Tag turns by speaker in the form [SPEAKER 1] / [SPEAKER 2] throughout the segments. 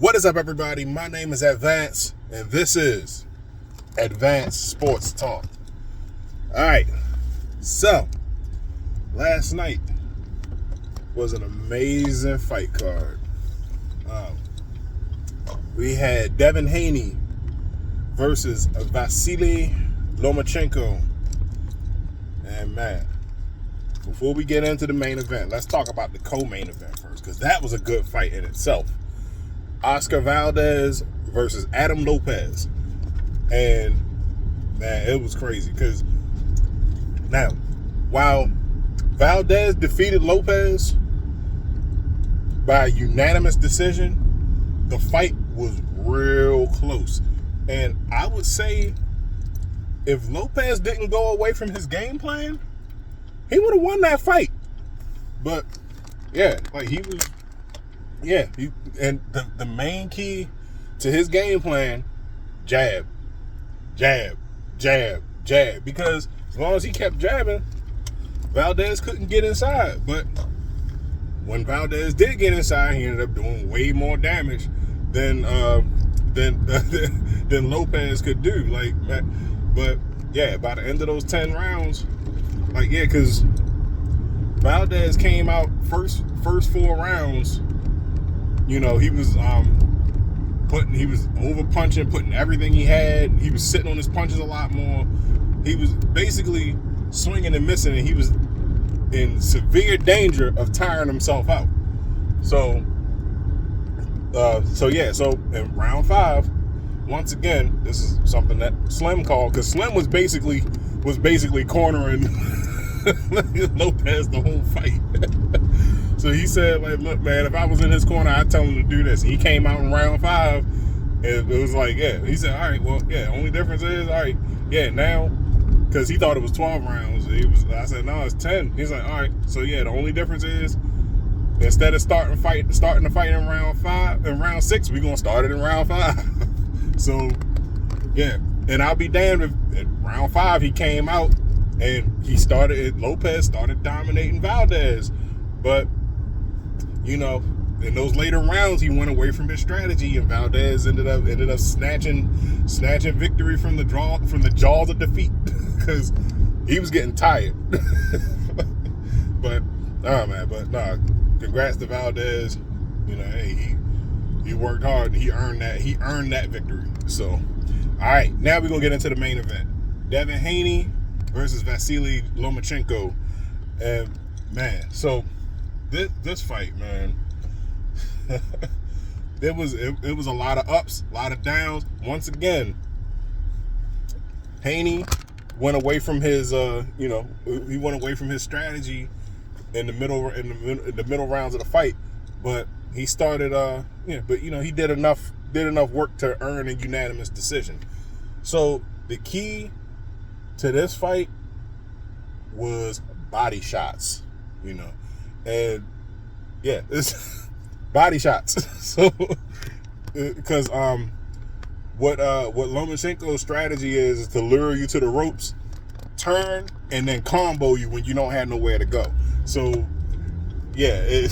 [SPEAKER 1] What is up, everybody? My name is Advance, and this is Advanced Sports Talk. All right, so last night was an amazing fight card. We had Devin Haney versus Vasiliy Lomachenko. And man, before we get into the main event, let's talk about the co-main event first, because that was a good fight in itself. Oscar Valdez versus Adam Lopez. And man, it was crazy because now, while Valdez defeated Lopez by unanimous decision, the fight was real close. And I would say if Lopez didn't go away from his game plan, he would have won that fight. But yeah, like the main key to his game plan, jab, jab, jab, jab. Because as long as he kept jabbing, Valdez couldn't get inside. But when Valdez did get inside, he ended up doing way more damage than Lopez could do. But yeah, by the end of those 10 rounds, because Valdez came out first 4 rounds. You know, he was over punching, putting everything he had. He was sitting on his punches a lot more. He was basically swinging and missing, and he was in severe danger of tiring himself out. So in round 5, once again, this is something that Slim called, because Slim was basically cornering Lopez the whole fight. So he said, look, man, if I was in his corner, I'd tell him to do this. He came out in round 5, and it was he said, all right, well, yeah, only difference is, all right, yeah, now, because he thought it was 12 rounds. I said, no, it's 10. He's like, all right, so yeah, the only difference is, instead of starting the fight in round 6, we're gonna start it in round 5. So yeah, and I'll be damned if in round 5 he came out and Lopez started dominating Valdez. But you know, in those later rounds, he went away from his strategy, and Valdez ended up snatching victory from the jaws of defeat because he was getting tired. But congrats to Valdez. You know, hey, he worked hard and he earned that victory. So, all right, now we're gonna get into the main event: Devin Haney versus Vasiliy Lomachenko. And man, so this fight, man, it was a lot of ups, a lot of downs. Once again, Haney went away from his he went away from his strategy in the middle rounds of the fight, but he started he did enough work to earn a unanimous decision. So the key to this fight was body shots, and yeah, it's body shots. So because what Lomachenko's strategy is to lure you to the ropes, turn, and then combo you when you don't have nowhere to go. So yeah,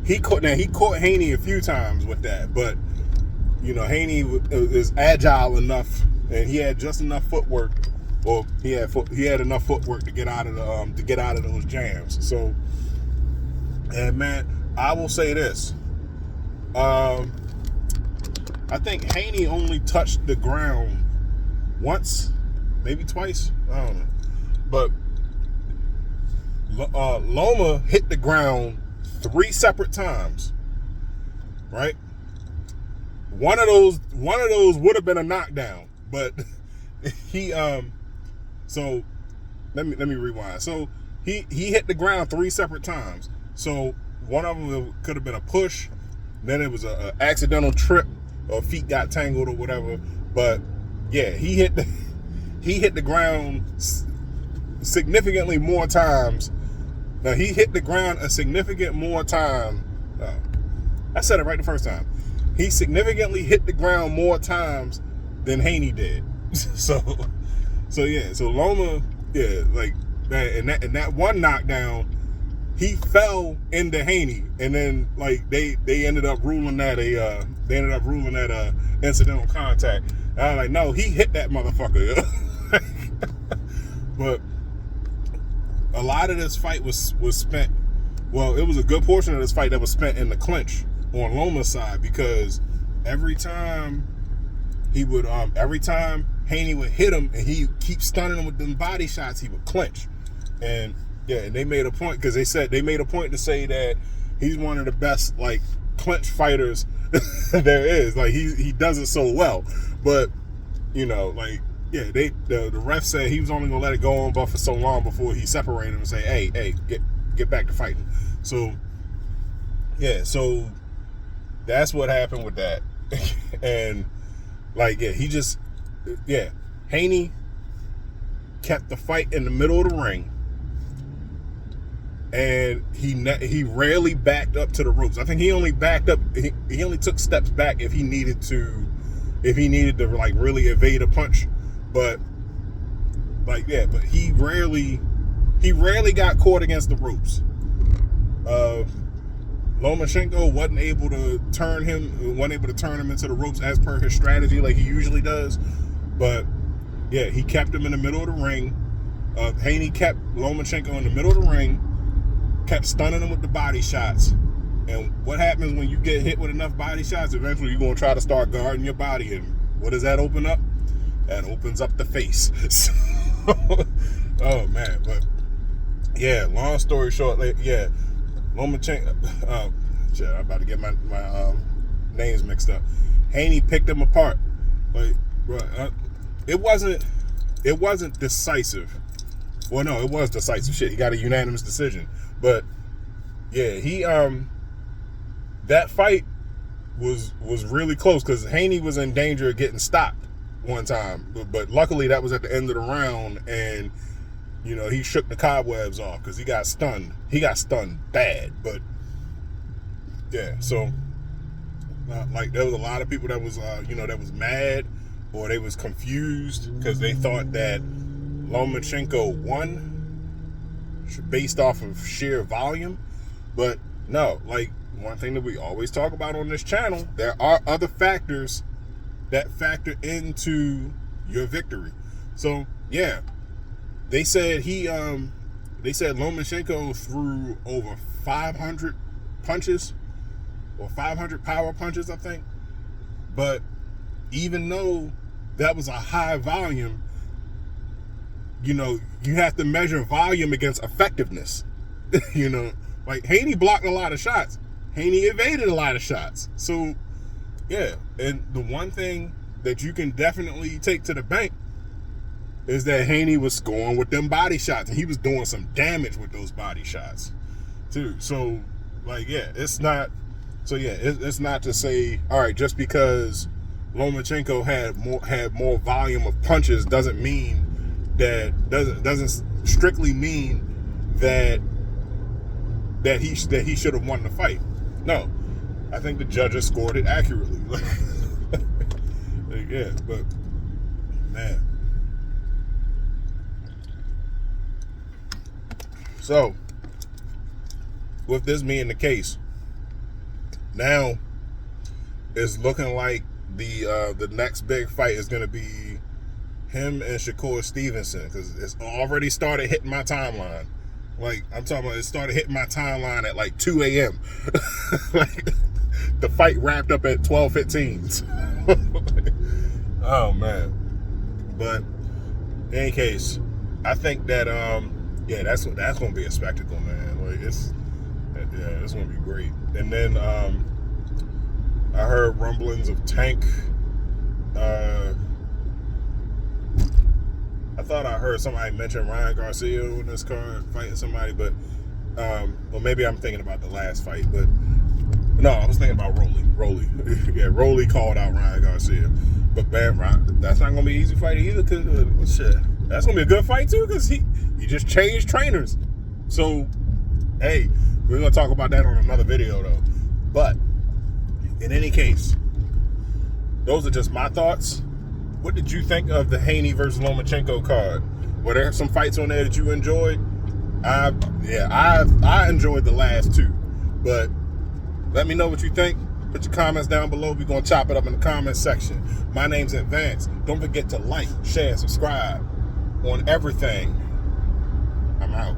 [SPEAKER 1] he caught Haney a few times with that, but Haney is agile enough, and he had just enough footwork, or he had enough footwork to get out of those jams. So, and man, I will say this: I think Haney only touched the ground once, maybe twice. I don't know, but Loma hit the ground 3 separate times. Right? One of those would have been a knockdown, but he so let me rewind. So he hit the ground 3 separate times. So one of them could have been a push, then it was a accidental trip, or feet got tangled or whatever. But yeah, he hit the ground significantly more times. Now he hit the ground a significant more time. I said it right the first time. He significantly hit the ground more times than Haney did. So Loma, yeah, like in that one knockdown, he fell into Haney, and then like they ended up ruling that incidental contact. And I was like, no, he hit that motherfucker. But a lot of this fight was spent. Well, it was a good portion of this fight that was spent in the clinch on Loma's side, because every time Haney would hit him and he keep stunning him with them body shots, he would clinch. And yeah, and they made a point, because they made a point to say that he's one of the best like clinch fighters there is. Like he does it so well. But you know, like yeah, the ref said he was only gonna let it go on but for so long before he separated him and say, hey, get back to fighting. So yeah, so that's what happened with that. And like Haney kept the fight in the middle of the ring, and he rarely backed up to the ropes. I think he only backed up. He only took steps back if he needed to like really evade a punch. But like but he rarely got caught against the ropes. Lomachenko wasn't able to turn him into the ropes as per his strategy like he usually does. But yeah, he kept him in the middle of the ring. Haney kept Lomachenko in the middle of the ring, kept stunning him with the body shots. And what happens when you get hit with enough body shots? Eventually you're going to try to start guarding your body. And what does that open up? That opens up the face. So, oh man. But yeah, long story short, yeah, Lomachenko, I'm about to get my names mixed up. Haney picked him apart. Like, it wasn't decisive. Well, no, it was decisive. Shit, he got a unanimous decision. But yeah, he that fight was really close, because Haney was in danger of getting stopped one time. But luckily that was at the end of the round, and you know, he shook the cobwebs off because he got stunned. He got stunned bad. But yeah, so like there was a lot of people that was that was mad, or they was confused because they thought that Lomachenko won based off of sheer volume. But no, like one thing that we always talk about on this channel, there are other factors that factor into your victory. So yeah, they said Lomachenko threw over 500 punches, or 500 power punches, I think. But even though that was a high volume, you know, you have to measure volume against effectiveness. You know, like Haney blocked a lot of shots. Haney evaded a lot of shots. So yeah, and the one thing that you can definitely take to the bank is that Haney was scoring with them body shots, and he was doing some damage with those body shots too. So like yeah, it's not to say, all right, just because Lomachenko had more volume of punches doesn't strictly mean that he should have won the fight. No, I think the judges scored it accurately. Yeah, but man. So, with this being the case, now it's looking like the next big fight is going to be him and Shakur Stevenson, because it's already started hitting my timeline. Like, I'm talking about, it started hitting my timeline at like 2 a.m. Like, the fight wrapped up at 12:15. Oh man. But in any case, I think that yeah, that's gonna be a spectacle, man. Like it's gonna be great. And then I heard rumblings of Tank. I thought I heard somebody mention Ryan Garcia on this card fighting somebody, but well, maybe I'm thinking about the last fight, but no, I was thinking about Rolly. Yeah, Rolly called out Ryan Garcia. But man, that's not gonna be an easy fight either, because shit, that's gonna be a good fight too, because he just changed trainers. So hey, we're gonna talk about that on another video though. But in any case, those are just my thoughts. What did you think of the Haney versus Lomachenko card? Were there some fights on there that you enjoyed? I enjoyed the last two, but let me know what you think. Put your comments down below. We're gonna chop it up in the comment section. My name's Advance. Don't forget to like, share, subscribe on everything. I'm out.